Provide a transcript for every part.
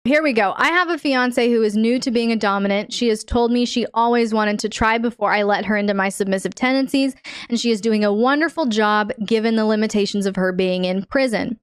Here we go. I have a fiance who is new to being a dominant. She has told me she always wanted to try before I let her into my submissive tendencies, and she is doing a wonderful job given the limitations of her being in prison.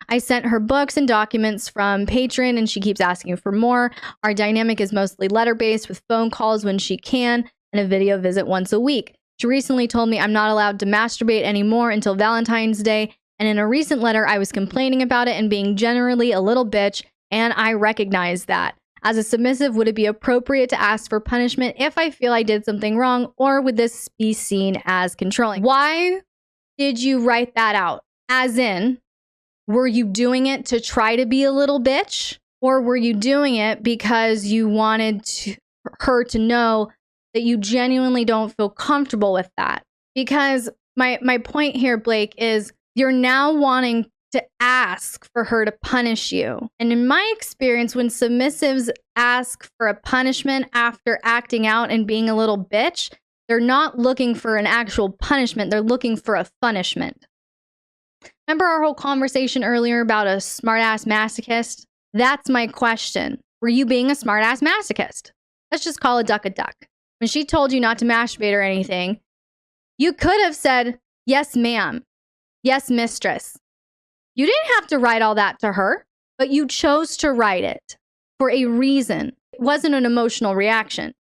I sent her books and documents from Patron, and she keeps asking for more. Our dynamic is mostly letter-based with phone calls when she can and a video visit once a week. She recently told me I'm not allowed to masturbate anymore until Valentine's Day, and in a recent letter I was complaining about it and being generally a little bitch, and I recognize that. As a submissive, would it be appropriate to ask for punishment if I feel I did something wrong, or would this be seen as controlling? Why did you write that out? As in, were you doing it to try to be a little bitch? Or were you doing it because you wanted her to know that you genuinely don't feel comfortable with that? Because my point here, Blake, is you're now wanting to ask for her to punish you. And in my experience, when submissives ask for a punishment after acting out and being a little bitch, they're not looking for an actual punishment. They're looking for a punishment. Remember our whole conversation earlier about a smart-ass masochist? That's my question. Were you being a smart-ass masochist? Let's just call a duck a duck. When she told you not to masturbate or anything, you could have said, yes, ma'am. Yes, mistress. You didn't have to write all that to her, but you chose to write it for a reason. It wasn't an emotional reaction.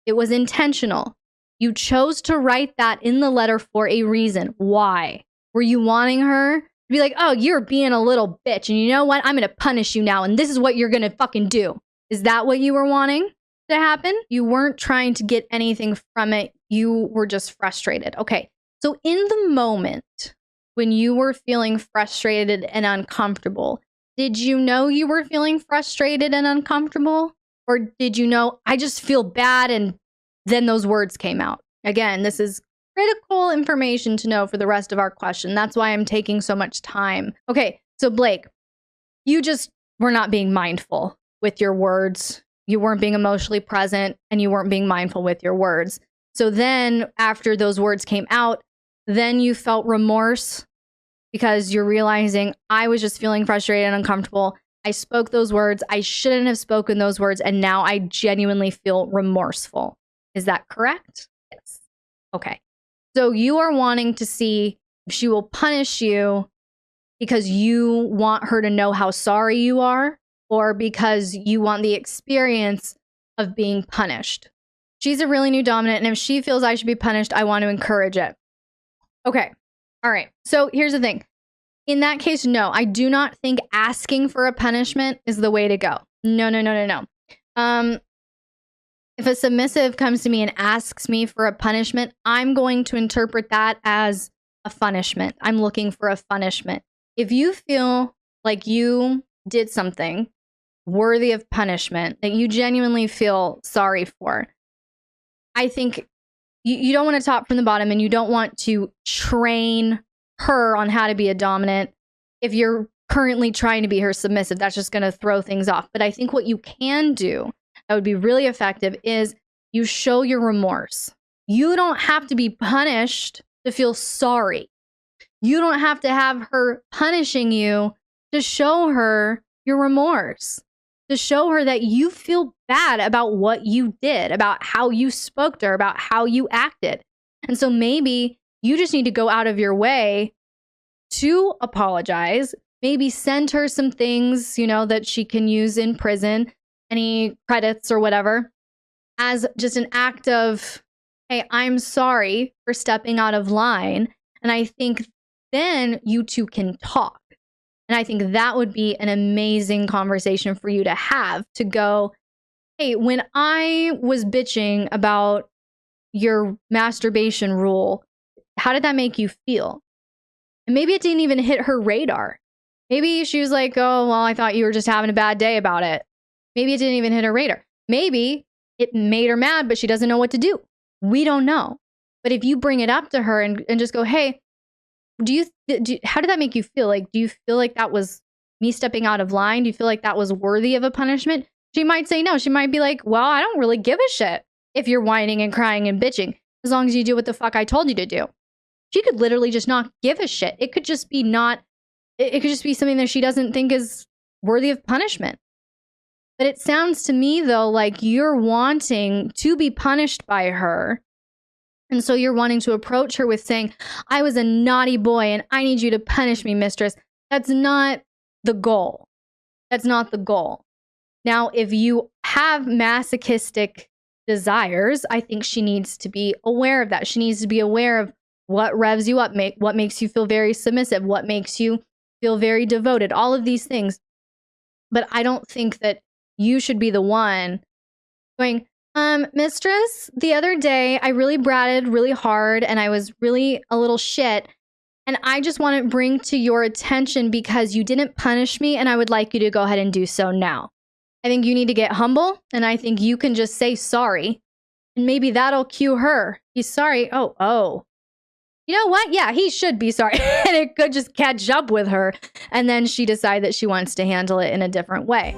It was intentional. You chose to write that in the letter for a reason. Why? Were you wanting her to be like, oh, you're being a little bitch, and you know what? I'm going to punish you now, and this is what you're going to fucking do. Is that what you were wanting to happen? You weren't trying to get anything from it. You were just frustrated. Okay, so in the moment when you were feeling frustrated and uncomfortable, did you know you were feeling frustrated and uncomfortable? Or did you know, I just feel bad, and then those words came out? Again, this is critical information to know for the rest of our question. That's why I'm taking so much time. Okay, so Blake, you just were not being mindful with your words. You weren't being emotionally present, and you weren't being mindful with your words. So then after those words came out, then you felt remorse because you're realizing I was just feeling frustrated and uncomfortable. I spoke those words. I shouldn't have spoken those words. And now I genuinely feel remorseful. Is that correct? Yes. Okay. So you are wanting to see if she will punish you because you want her to know how sorry you are, or because you want the experience of being punished. She's a really new dominant, and if she feels I should be punished, I want to encourage it. Okay. All right. So here's the thing. In that case, no, I do not think asking for a punishment is the way to go. No. If a submissive comes to me and asks me for a punishment, I'm going to interpret that as a punishment. I'm looking for a punishment. If you feel like you did something worthy of punishment that you genuinely feel sorry for, I think you don't want to top from the bottom, and you don't want to train her on how to be a dominant if you're currently trying to be her submissive. That's just going to throw things off. But I think what you can do that would be really effective is you show your remorse. You don't have to be punished to feel sorry. You don't have to have her punishing you to show her your remorse, to show her that you feel bad about what you did, about how you spoke to her, about how you acted. And so maybe you just need to go out of your way to apologize, maybe send her some things, that she can use in prison, any credits or whatever, as just an act of, hey, I'm sorry for stepping out of line. And I think then you two can talk. And I think that would be an amazing conversation for you to have, to go, hey, when I was bitching about your masturbation rule, how did that make you feel? And maybe it didn't even hit her radar. Maybe she was like, oh, well, I thought you were just having a bad day about it. Maybe it didn't even hit her radar. Maybe it made her mad, but she doesn't know what to do. We don't know. But if you bring it up to her and just go, hey, how did that make you feel? Like, do you feel like that was me stepping out of line? Do you feel like that was worthy of a punishment? She might say no. She might be like, well, I don't really give a shit if you're whining and crying and bitching, as long as you do what the fuck I told you to do. She could literally just not give a shit. It could just be something that she doesn't think is worthy of punishment. But it sounds to me, though, like you're wanting to be punished by her. And so you're wanting to approach her with saying, I was a naughty boy and I need you to punish me, mistress. That's not the goal. That's not the goal. Now, if you have masochistic desires, I think she needs to be aware of that. She needs to be aware of what revs you up, what makes you feel very submissive, what makes you feel very devoted, all of these things. But I don't think that you should be the one going, mistress, the other day I really bratted really hard and I was really a little shit. And I just want to bring to your attention because you didn't punish me and I would like you to go ahead and do so now. I think you need to get humble and I think you can just say sorry. And maybe that'll cue her. He's sorry. Oh. You know what? Yeah, he should be sorry. And it could just catch up with her. And then she decide that she wants to handle it in a different way.